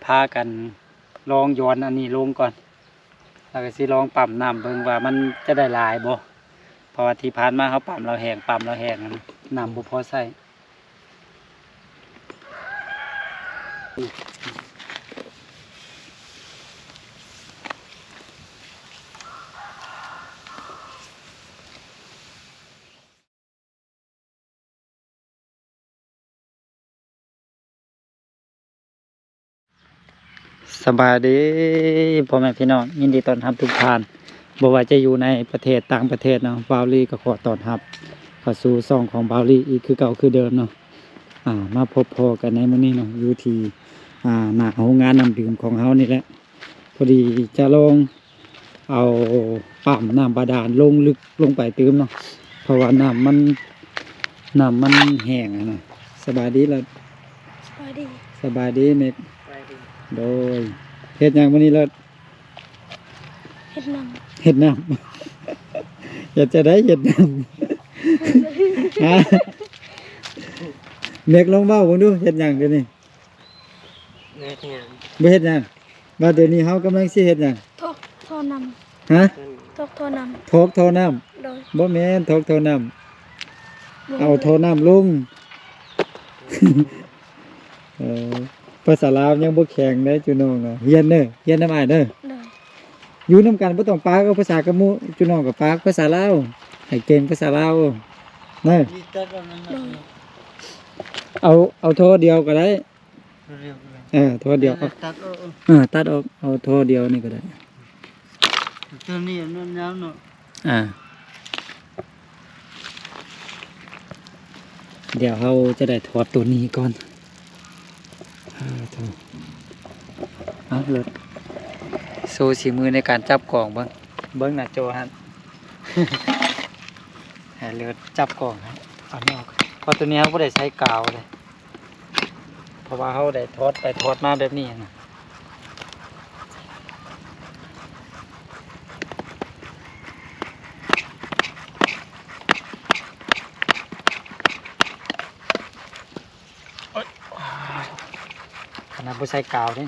พากันลองย้อนอันนี้ลงก่อนแล้วก็สิลองปั๊มน้ำเบิ่งว่ามันจะได้หลายบ่เพราะว่าที่ผ่านมาเขาปั๊มเราแห้งน้ำบ่พอใช้สบายดีพ่อแม่พี่น้องยินดีต้อนรับทุกท่านบ่ว่าจะอยู่ในประเทศต่างประเทศเนาะบาวลี่ก็ขอต้อนรับเข้าสู่ช่องของบาวลี่อีกคือเก่าคือเดิมเนาะมาพบพอกันในมื้อนี้เนาะอยู่ที่หน้าโรงงานน้ำดื่มของเฮานี่แหละพอดีจะลองเอาปั๊มน้ำบาดาลลงลึกลงไปเติมเนาะเพราะว่าน้ำมันแห้งอะนะสบายดีแล้วสบายดีเมกโดยเฮ็ดหยังมื้อนี้เลิศเฮ็ดน้ำ อยากจะได้เฮ็ดน้ำ ฮะเมกลองเว้าเบิ่งดูเฮ็ดหยังเดี๋ยวนี้บ่เฮ็ดหยังว่าเดี๋ยวนี้เฮากำลังสิเฮ็ดหยังทอกท่อน้ฮะำทอกท่อน้ทอกท่อน้ำโดยบ่แม่นทอกท่อน้ำเอาท่อน้ำลง ภาษาลาวยังบ่แข็งเด้จุน้องเนาะเรียนเด้อเรียนนำอ้ายเด้อโดยอยู่นำกันบ่ต้องปากเอาภาษากับหมู่จุน้องก็ปากภาษาลาวให้เก่งภาษาลาวเด้อโดยเอาโทรเดียวก็ได้โทรเดียวตัดออกเอาโทรเดียวนี่ก็ได้ตัวนี้มันยาวเนาะเดี๋ยวเราจะได้ถอดตัวนี้ก่อนเอาเลยโซ่สีมือในการจับกล่องเบิ้งหน้าจอฮะ เลือดจับกล่องเอานี่ออกเพราะตัวนี้เขาไม่ได้ใช้กาวเลยเพราะว่าเขาได้ทอดไปทอดมาแบบนี้นะขนาดไม่ใช้กาวด้วย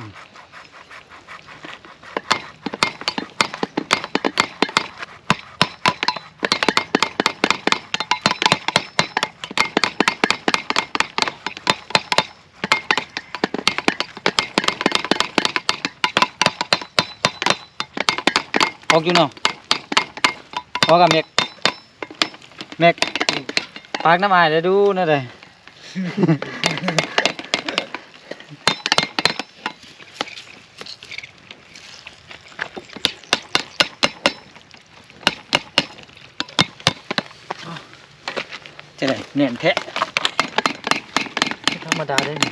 ออกอยู่เนาะออกกับเมกปากน้ำอายเลยดูนั่นเลยจะได้เน่นแทะธรรมดาได้ไหม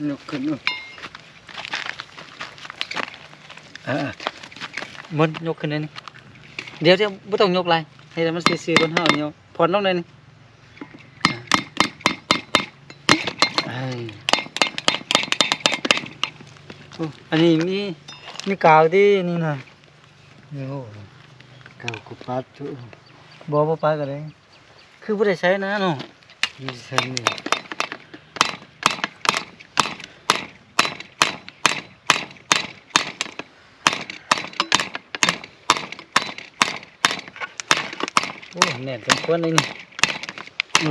ยกขึ้นมันยกขึ้นเลยนี่เดี๋ยวไม่ต้องยกไรให้มันซีๆบนห้าวเดียวผ่อนลงเลยนี่อันนี้มีกาวที่นี่นะโอ้กาวกุปัดจุบ่ปากันเลยคือไม่ได้ใช้นะเนาะมีเส้นนี่โอ้แน่นเป็นคนเลยนี่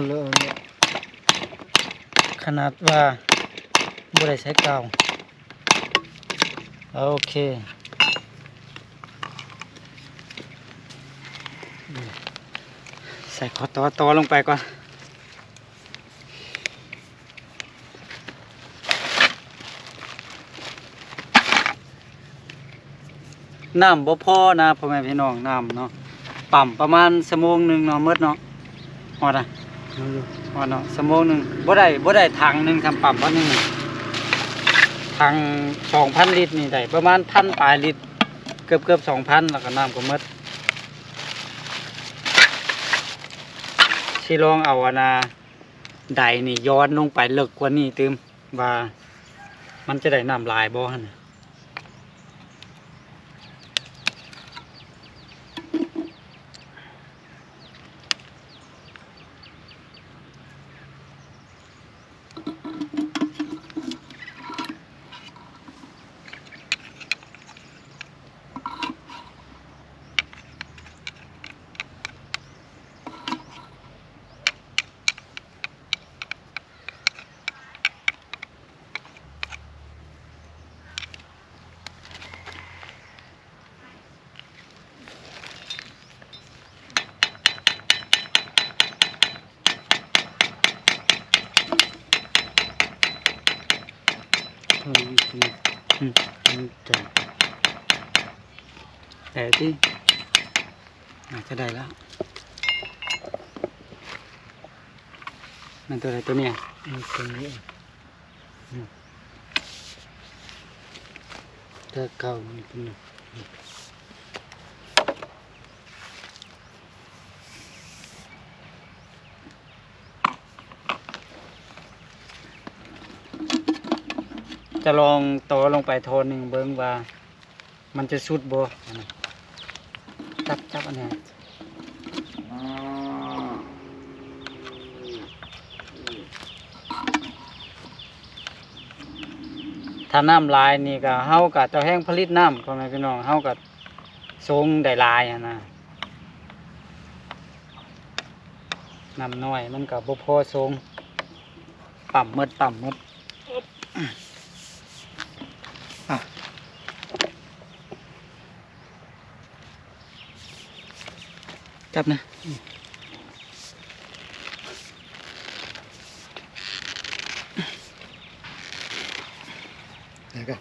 เลยขนาดว่าไม่ได้ใช้กาวโอเคใส่ขอต่อลงไปก่อนน้ำบ่พอนะพ่อแม่พี่น้องน้ำเนาะปั๊มประมาณชั่วโมงหนึ่งเนาะมืดเนาะหอดอะหอดเนาะชั่วโมงหนึ่งบ่ได้ถังหนึ่งทำปั๊มวันหนึ่งถัง2,000 ลิตรนี่ได้ประมาณ1,000 ปลายลิตรเกือบ 2,000แล้วก็น้ำก็มืดสิลองเอาใดนี่ย้อนลงไปลึกกว่านี้ตึมว่ามันจะได้น้ำลายบ่หั่น จับ แต่ที่อาจจะได้แล้วมันตัวอะไรตัวเนี้ย ตรงนี้ถ้าเก่ามันเป็น จะลองต่อลงไปโทนหนึ่งเบิ้งว่า มันจะสุดบ่จับอันเนี้ยถ้าน้ำลายนี่ก็เฮากับเจ้าแห้งผลิตน้ำพ่อแม่พี่น้องเฮากับทรงได้หลายอะนะน้ำน้อยมันก็บ่พอทรงต่ำหมดอ่ะจับนะแล้วก็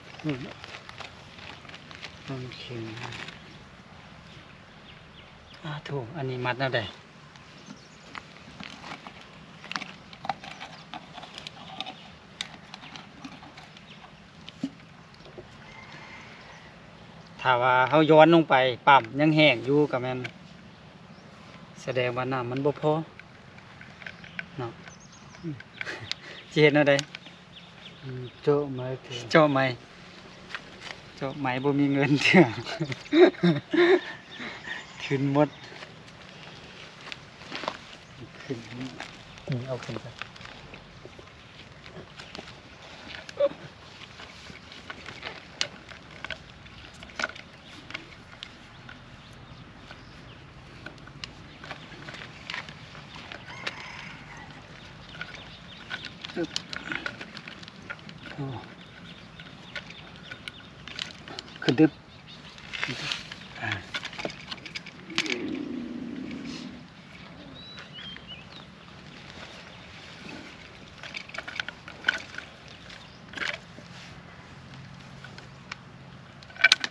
ต้องเข็ม ถูกอันนี้มัดแล้วได้ถ้าว่าเขาย้อนลงไปปั๊มยังแห้งอยู่กับแม่นแสดงว่าน้ำมันบ่พอเนาะสิเฮ็ดแนวใด โจไม้เถอะ เจาะไหมบ่มีเงินเถื่อ ขึ้นหมดขึ้นเอาขึ้นไปโอ้ขึ้นดึบอ่า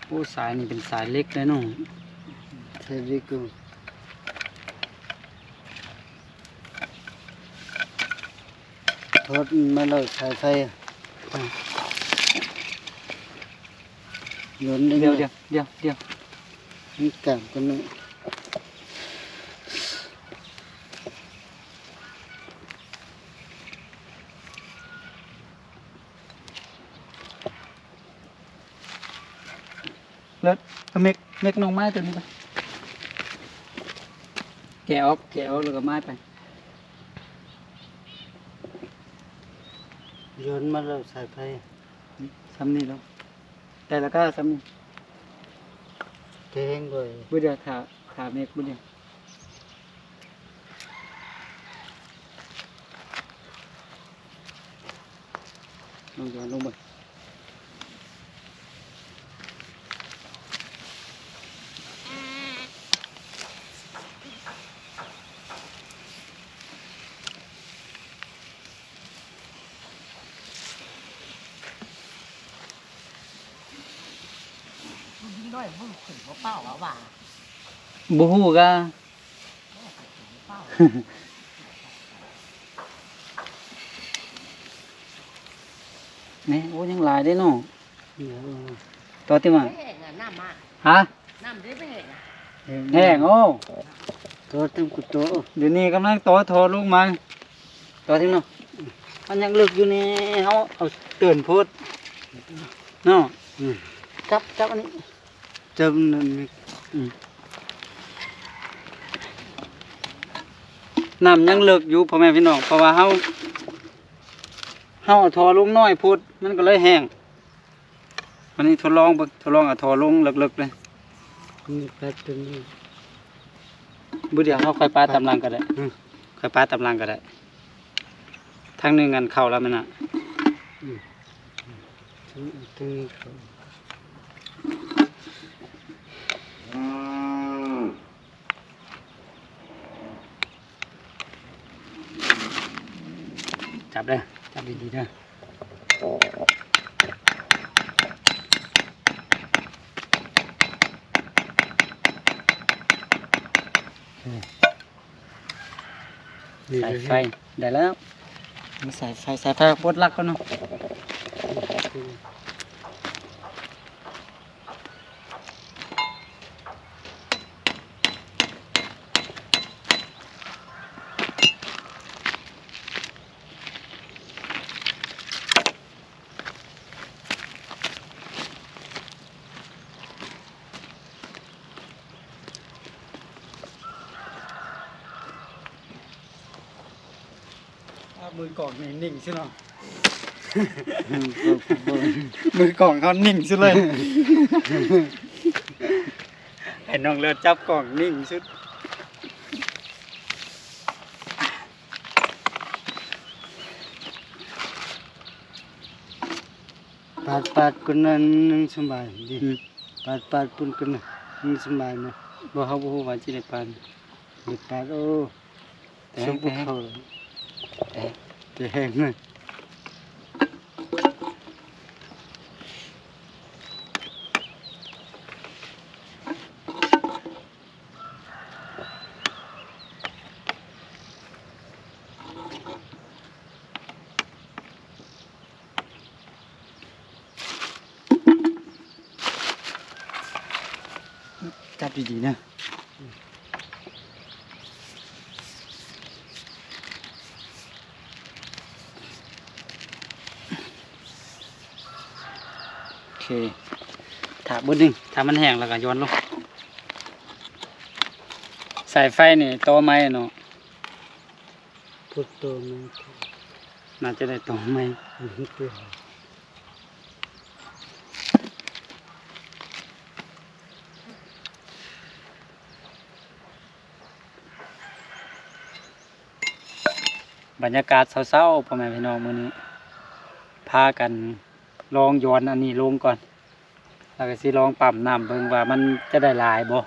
โอ้สายนี่เป็นสายเล็กเลยเนาะ เทริกุทอดมาแล้วใส่ไฟหนุนได้ เดี๋ยว นี่กลับกันนะ แล้วเอาเม็กน้องไม้ตัวนี้ไปแกะออกแล้วก็ไม้ไป โยนมาแล้วใส่ไฟ ซ้ำนี่แล้วแต่ละก็ซ้ำนี่ เทงด้วย บุเดียวถาเมกบุเดียวลงย้อนลงไปบูฮูก็ นี่โอ้ยังหลายได้เนาะ เนี่ย ตัวที่มา แห้งอ่ะน้ำมา ฮะ น้ำได้ไม่แห้งอ่ะ แห้งโอ้ ตัวเต็มกุโต เดี๋ยวนี้กำลังต่อโทรลูกมันตัวที่เนาะมันยังลึกอยู่นี่เขาเอาเตือนโพดเนาะจับอันนี้ จำนั่นนี่ น้ำยังเลิกอยู่พ่อแม่พี่น้องเพราะว่าเฮาเอาทอลงน้อยพุดมันก็เลยแห้งวันนี้ทดลองเบิ่งทดลองเอาทอลงเลิกๆเลย นี่แป๊บตัวนี้ บุเดียวเฮาค่อยปาตำลังก็ได้ค่อยปาตำลังก็ได้ทางหนึงกันเข้าแล้วมันน่ะ ตัวนี้เขา จับเด้อจับดีๆเด้อ สายไฟได้แล้วมีสายไฟบดลักเขาเนาะมือกล่องนิ่งใช่เนาะ มือกล่องเขานิ่งสุดเลย เห็นน้องเลือดจับกล่องนิ่งสุด Pat kun nang sambay di. Pat pun kun nang sambay na. บ่เขาบ่ฮู้ว่าสิได้ปาน Di pat oh. Sumpu kau. Teheng na. จับดีๆนะโอเคถาบดนึงถ้ามันแห้งแล้วก็ย้อนลงสายไฟนี่โตไม้เนาะ Puto na. น่าจะได้โตไม้ Ito. บรรยากาศเศร้าๆพ่อแม่พี่น้องมื้อนี้พากันลองย้อนอันนี้ลงก่อนแล้วก็สิลองปั๊มน้ำเบิ่งว่ามันจะได้หลายบ่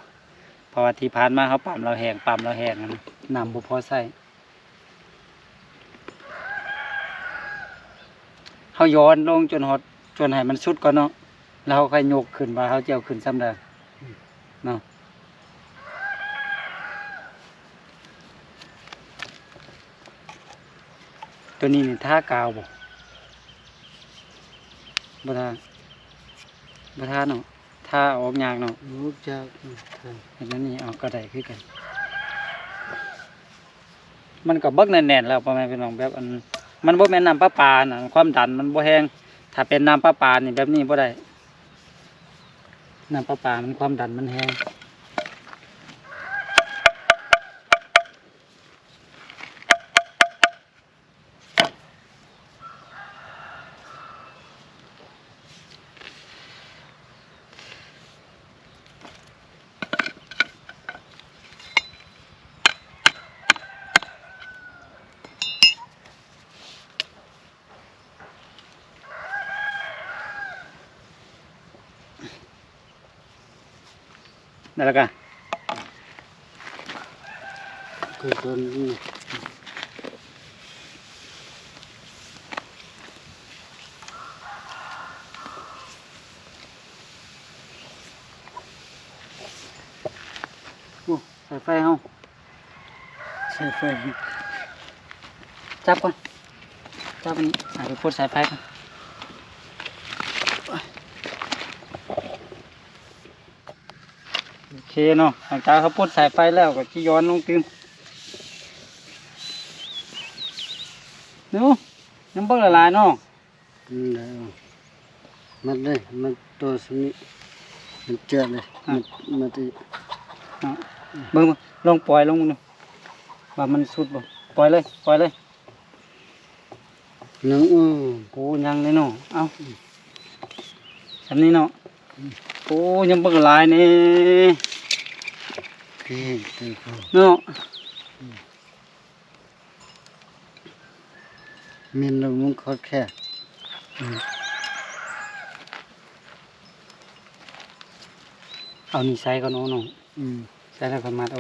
เพราะว่าที่ผ่านมาเขาปั๊มเราแห้งอะนะน้ำบ่พอใช้เขาย้อนลงจนให้มันสุดก่อนเนาะแล้วเขาค่อยยกขึ้นว่าเขาจะเอาขึ้นซ้ำได้เนาะตัวนี้นี่ท่ากาวบ่ท่าเนาะท่าออกยากเนาะ Mujak. เห็นนั้นนี่เอาก็ได้คือกัน มันก็เบิกแน่นๆแล้วพ่อแม่พี่น้องแบบอันมันบ่แม่นน้ำประปาน่ะความดันมันบ่แห้งถ้าเป็นน้ำประปานี่แบบนี้บ่ได้น้ำประปามันความดันมันแห้งนั่นแหละกัน Kudon ni. โอ้สายไฟเฮา Sa fa. จับก่อนจับอันนี้ไปพูดสายไฟก่อนโอเคเนาะหลังจากเขาพูดสายไฟแล้วก็ที่ย้อนลงตึมนู้ยังเบิ่งละลายเนาะ Nda. Mat deh, mat to sini. Mencet deh. Mati. เบิ่งลองปล่อยลงดูว่ามันสุดบ่ปล่อยเลย Nang oh. โอ้ยังเลยเนาะเอ้าฉันนี้เนาะโอ้ยังเบิ่งละลายนี่ Kek tu kau. เนาะ Min lo mun khot khe. เอานี่ใส่ก่อนเนาะ ใส่แล้วก็มัดเอา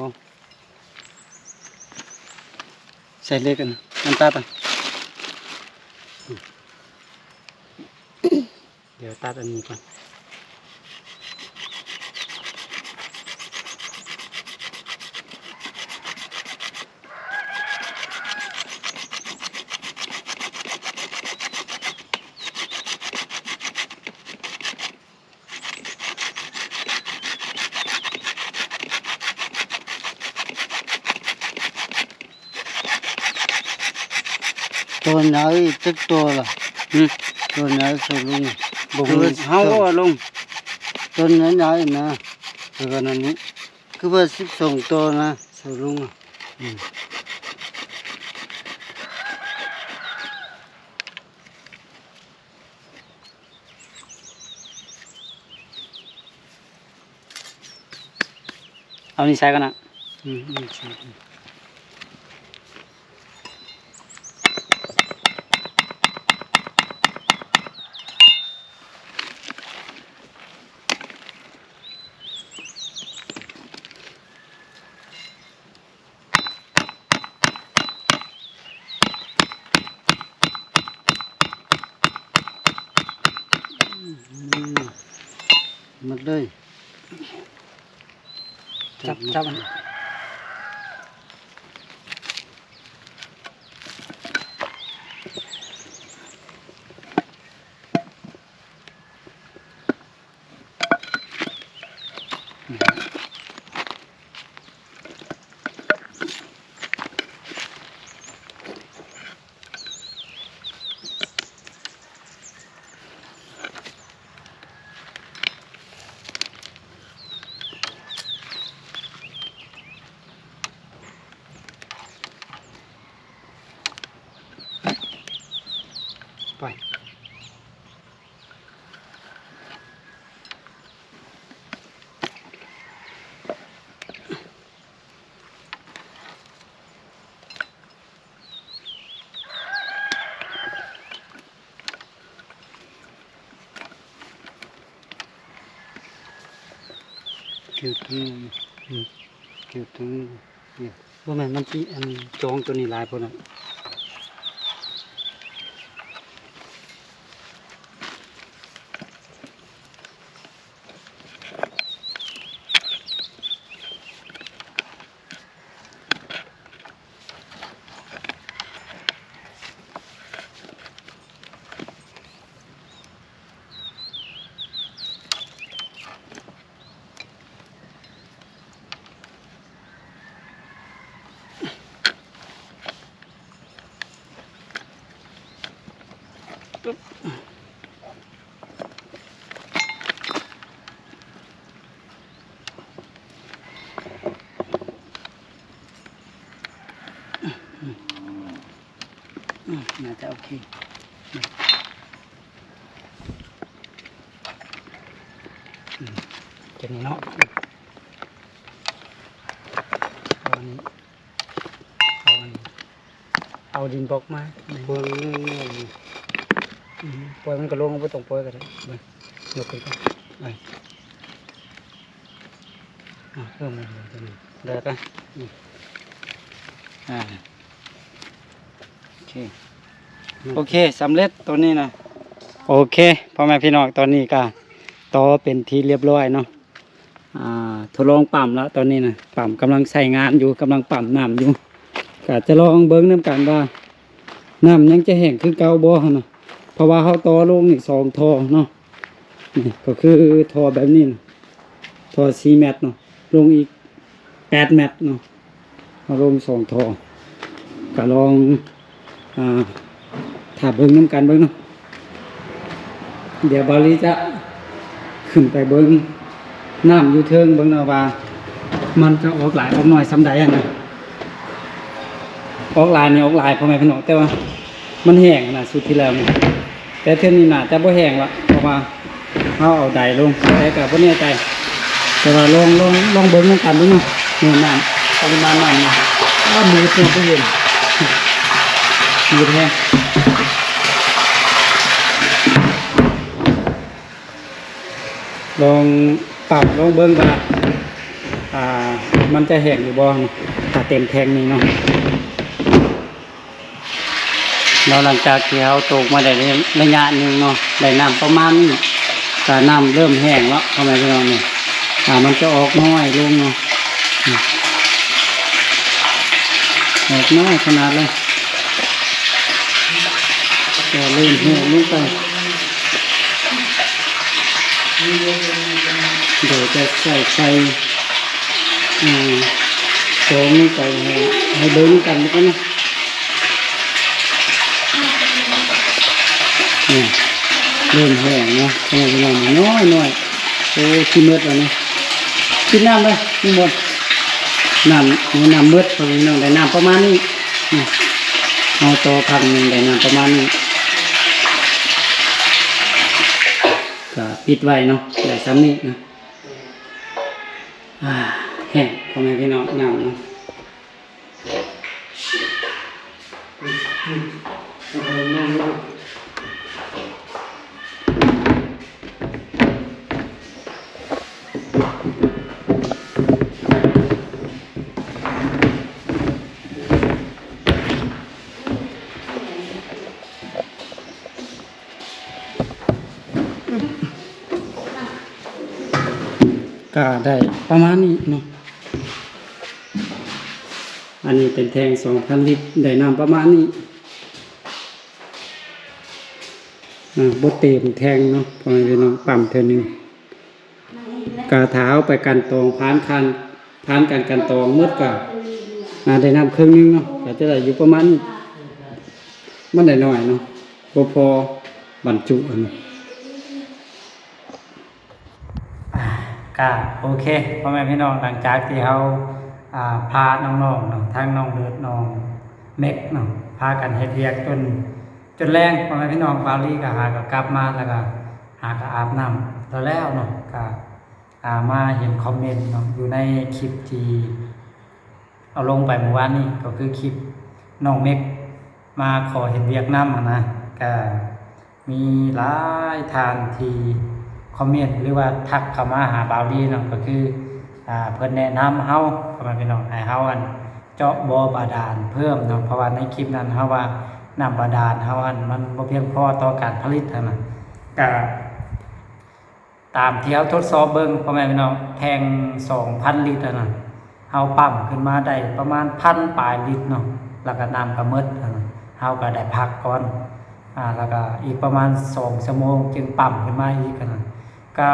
ใส่เล็กกันน้ำตาลเดี๋ยวตัดอันนี้ก่อน ตัวไหนตึกตัวล่ะ อืม ตัวไหนสลุง บ่ฮู้เฮาว่าลง ตัวไหนไหนนะตัวนั้นนี้คือว่า12ตัวนะสลุงอืม เอานี่ใส่กันนะ อืมอืมใช่หมดเลย จับมันไปเกี่ยวตรงนี้อืมเกี่ยวตรงนี้เนี่ย บ่แม่นมันสิอันจองตัวนี้หลายพุ่นน่ะน่าจะโอเคเก็บนี่เนาะเอาอันนี้เอาอันนี้เอาดินบล็อกมา บนเรื่องนี้ ปล่อยมันก็ลงไปตรงปล่อยก็ได้ไปยกขึ้นไปไปเพิ่มเลยตัวนี้ได้ปะโอเคโอเคสำเร็จตัวนี้นะโอเคพ่อแม่พี่น้องตอนนี้ก็ต่อเป็นที่เรียบร้อยเนาะทดลองปั๊มแล้วตอนนี้นะปั๊มกำลังใช้งานอยู่กำลังปั๊มน้ำอยู่ก็จะลองเบิ้งน้ำกันว่าน้ำยังจะแห้งคือเก่าบ่นะเพราะว่าเขาต่อลงอีก2 ท่อเนาะนี่ก็คือท่อแบบนี้นะท่อ4 เมตรเนาะลงอีก8 เมตรเนาะเอาลง2 ท่อก็ลองถ้าเบิ้งน้ำกันเบิ้งเนาะเดี๋ยวบาลีจะขึ้นไปเบิ้งน้ำอยู่เทิงเบิ้งเนาะว่ามันจะออกหลายออกน้อยซ้ำใดอะนะออกหลายนี่ออกหลายพ่อแม่พี่น้องแต่ว่ามันแห้งนะสุดที่แล้วนี่แต่เท่านี้น่าจะบ่แห้งละเพราะว่าเขาเอาใดลงแต่ก็บ่แน่ใจแต่ว่าลองเบิ้งน้ำกันเบิ้งเนาะนี่น้ำปริมาณน้ำนี่มือเต็มไปเห็นมือแห้งลองปรับลองเบิ้งว่ามันจะแห้งหรือบ่ถ้าเต็มแทงนี่เนาะเราหลังจากที่เราตกมาได้ระยะหนึ่งเนาะได้น้ำประมาณนี้แต่น้ำเริ่มแห้งแล้วทำไมพี่น้องเนี่ยมันจะออกน้อยลงเนาะออกน้อยขนาดเลยจะเริ่มแห้งลงไปเดี๋ยวจะใส่โซ่ลงไปให้เบิ้งกันแล้วก็นะ เนี่ยเริ่มแห้งเนาะขนาดน้อยโอ้ขี้มืดแล้วนี่กินน้ำเลยนี่หมดน้ำมืดพอพี่น้องได้น้ำประมาณนี้เอาต่อพันหนึ่งได้น้ำประมาณนี้ก็ปิดไว้เนาะได้ซ้ำนี้นะแห้งพ่อแม่พี่น้องน้ำเนาะก็ได้ประมาณนี้เนาะอันนี้เป็นแทง 2,000 ลิตรได้น้ำประมาณนี้บ่เต็มแทงเนาะพอให้น้องปั๊มเท่านึงกาเท้าไปกันตองผ่านการกันตองมืดก็ได้น้ำครึ่งนึงเนาะก็จะได้อยู่ประมาณนี้มันได้น้อยเนาะบ่พอบรรจุเนาะก็โอเคพ่อแม่พี่น้องหลังจากที่เขาพาน้องๆเนาะทั้งน้องเลือดน้องเม็กเนาะพากันเฮ็ดเวียกจนแรงพ่อแม่พี่น้องบาลีก็หาก็กลับมาแล้วก็หาก็อาบน้ำแล้วเนาะก็มาเห็นคอมเมนต์เนาะอยู่ในคลิปที่เอาลงไปเมื่อวานนี้ก็คือคลิปน้องเม็กมาขอเฮ็ดเวียกน้ำนะก็มีหลายทานที่คอมเมนต์หรือว่าทักเข้ามาหาบาวดีเนาะก็คือเพิ่นแนะนำเฮาพ่อแม่พี่น้องให้เฮาเจาะบ่อบาดาลเพิ่มเนาะเพราะว่าในคลิปนั้นเฮาว่าน้ำบาดาลเฮามันบ่เพียงพอต่อการผลิตนั่นน่ะก็ตามที่เฮาทดสอบเบิ่งพ่อแม่พี่น้องแทง 2,000 ลิตรน่ะเฮาปั๊มขึ้นมาได้ประมาณ 1,000 ปลายลิตรเนาะแล้วก็น้ำก็หมดเฮาก็ได้พักก่อนแล้วก็อีกประมาณ2ชั่วโมงจึงปั๊มขึ้นมาอีกนะก็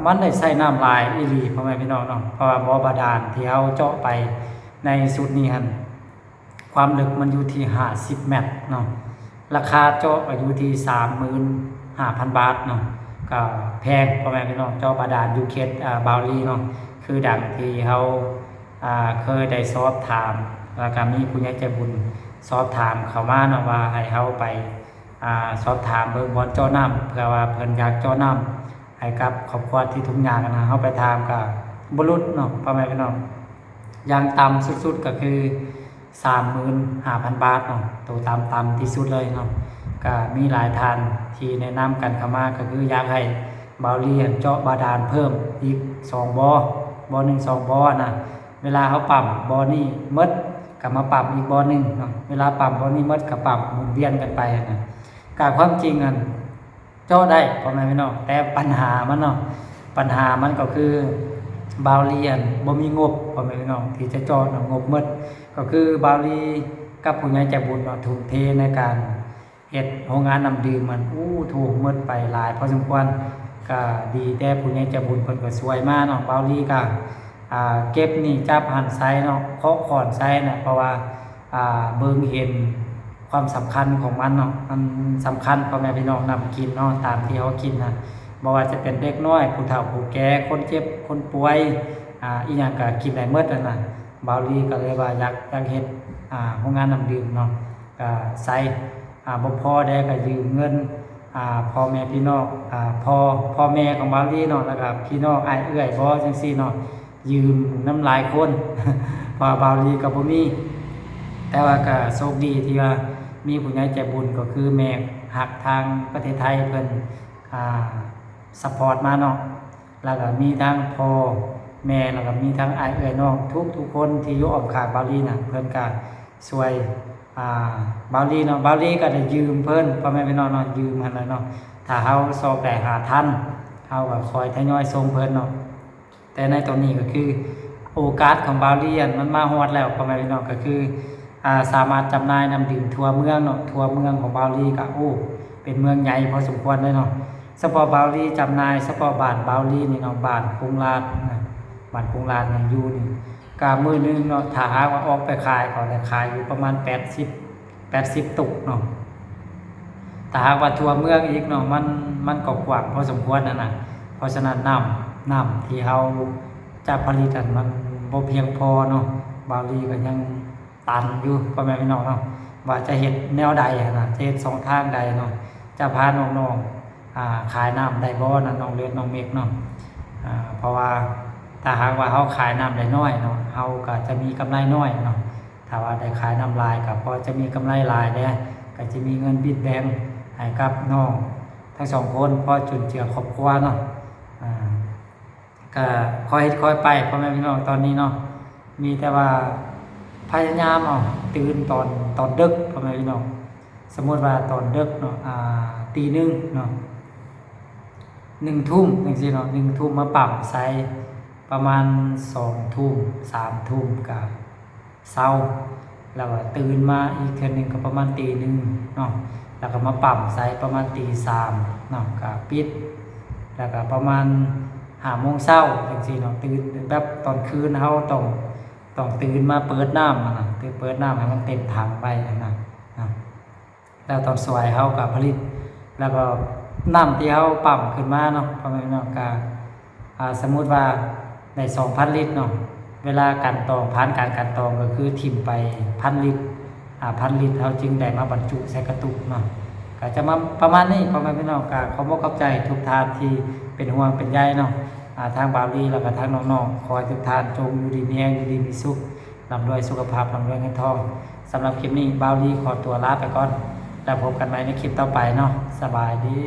มันได้ใช้น้ำลายอีหลีพ่อแม่พี่น้องเนาะเพราะว่าบ่อบาดาลที่เฮาเจาะไปในสุดนี้หั่นความลึกมันอยู่ที่50 เมตรเนาะราคาเจาะก็อยู่ที่ 35,000 บาทเนาะก็แพงพ่อแม่พี่น้องเจาะบาดาลอยู่เขตบาวลีเนาะคือดังที่เฮาเคยได้สอบถามแล้วก็มีผู้ใหญ่ใจบุญสอบถามเข้ามาเนาะว่าให้เฮาไปสอบถามเบิ่งบ่อนเจาะน้ำเพื่อว่าเพิ่นอยากเจาะน้ำให้กับครอบครัวที่ทุกอย่างนะเฮาไปถามก็บ่ลดเนาะพ่อแม่พี่น้องอย่างต่ำสุดๆก็คือ 35,000 บาทเนาะตัวต่ำที่สุดเลยเนาะก็มีหลายท่านที่แนะนำกันเข้ามาก็คืออยากให้บาวลีเจาะบาดาลเพิ่มอีก2บ่อ1 2บ่อนะเวลาเฮาปั๊มบ่อนี้หมดก็มาปั๊มอีกบ่อนึงเนาะเวลาปั๊มบ่อนี้หมดก็ปั๊มหมุนเวียนกันไปนะก็ความจริงเจาะได้พ่อแม่พี่น้องแต่ปัญหามันก็คือบาวลีบ่มีงบพ่อแม่พี่น้องที่จะเจาะงบหมดก็คือบาวลีกับผู้ใหญ่ใจบุญทุ่มเทในการเฮ็ดโรงงานน้ำดื่มมันถูกหมดไปหลายพอสมควรก็ดีแต่ผู้ใหญ่ใจบุญเพิ่นก็ช่วยมาเนาะบาวลีก็เก็บนี่จับหันไซเนาะเคาะขอนไซน่ะเพราะว่าเบิ่งเห็นความสำคัญของมันเนาะมันสำคัญพ่อแม่พี่น้องนำกินเนาะตามที่เขากินนะบ่ว่าจะเป็นเด็กน้อยผู้เฒ่าผู้แก่คนเจ็บคนป่วยอีหยังก็กินได้หมดนั่นน่ะบาวลีก็เลยว่าอยากเฮ็ดโรงงานน้ำดื่มเนาะก็ใส่บ่พอได้ก็ยืมเงินพ่อแม่พี่น้องพ่อแม่ของบาวลีเนาะแล้วก็พี่น้องอ้ายเอื้อยบ่จังซี่เนาะยืมน้ำหลายคนเพราะบาวลีก็บ่มีแต่ว่าก็โชคดีที่ว่ามีผู้ใหญ่ใจบุญก็คือแม่ฮักทางประเทศไทยเพิ่นซัพพอร์ตมาเนาะแล้วก็มีทั้งพ่อแม่แล้วก็มีทั้งอ้ายเอื้อยน้องทุกคนที่อยู่อ้อมข้างบาวลีน่ะเพิ่นก็ช่วยบาวลีเนาะบาวลีก็ได้ยืมเพิ่นพ่อแม่พี่น้องเนาะยืมหั่นล่ะเนาะถ้าเฮาสอบได้5,000เฮาก็คอยทยอยส่งเพิ่นเนาะแต่ในตอนนี้ก็คือโอกาสของบาวลีมันมาฮอดแล้วพ่อแม่พี่น้องก็คือสามารถจำหน่ายน้ำดื่มทั่วเมืองเนาะทั่วเมืองของบาวลีก็เป็นเมืองใหญ่พอสมควรเลยเนาะเฉพาะบาวลีจำหน่ายเฉพาะบ้านบาวลีนี่เนาะบ้านกรุงลาดบ้านกรุงลาดเนี่ยอยู่นี่ก็มื้อนึงเนาะถ้าหากว่าออกไปขายก็ได้ขายอยู่ประมาณ80ตุกเนาะ ถ้าหากว่าทั่วเมืองอีกเนาะมันก็กว้างพอสมควรน่ะเพราะฉะนั้นน้ำที่เฮาจะผลิตอันมันบ่เพียงพอเนาะบาวลีก็ยังตันอยู่พ่อแม่พี่น้องเนาะว่าจะเฮ็ดแนวใดน่ะจะเฮ็ดสองทางใดเนาะจะพาน้องๆขายน้ำได้บ่น่ะน้องเลือดน้องเมฆเนาะเพราะว่าถ้าหากว่าเฮาขายน้ำได้น้อยเนาะเฮาก็จะมีกำไรน้อยเนาะถ้าว่าได้ขายน้ำลายก็พอจะมีกำไรหลายเด้ก็จะมีเงินบิดแบงให้กับน้องทั้งสองคนพอจุนเจือครอบครัวเนาะก็ค่อยเฮ็ดค่อยไปพ่อแม่พี่น้องตอนนี้เนาะมีแต่ว่าพยายามตื่นตอนดึกพ่อแม่พี่น้องสมมุติว่าตอนดึกเนาะตีหนึ่งเนาะ1 ทุ่มจังซี่เนาะ1 ทุ่มมาปรับใส่ประมาณ2 ทุ่ม3 ทุ่มก็เช้าแล้วก็ตื่นมาอีกเทื่อนึงก็ประมาณตี 1เนาะแล้วก็มาปรับใส่ประมาณตี 3เนาะก็ปิดแล้วก็ประมาณ5 โมงเช้าจังซี่เนาะตื่นแบบตอนคืนเฮาต้องตื่นมาเปิดน้ำนะตื่นเปิดน้ำให้มันเต็มถังไปนะแล้วตอนสวยเฮาก็ผลิตแล้วก็น้ำที่เฮาปั๊มขึ้นมาเนาะพ่อแม่พี่น้องก็สมมุติว่าได้ 2,000 ลิตรเนาะเวลาการตองผ่านการกันตองก็คือทิ่มไป 1,000 ลิตร1,000 ลิตรเฮาจึงได้มาบรรจุใส่กระตุกเนาะก็จะมาประมาณนี้พ่อแม่พี่น้องก็ขอบอกขอบใจทุกท่านที่เป็นห่วงเป็นใยเนาะทางบาวลีแล้วก็ทางน้องๆขอให้ทุกท่านจงอยู่ดีมีแรงอยู่ดีมีสุขร่ำรวยสุขภาพร่ำรวยเงินทองสำหรับคลิปนี้บาวลีขอตัวลาไปก่อนแล้วพบกันใหม่ในคลิปต่อไปเนาะสบายดี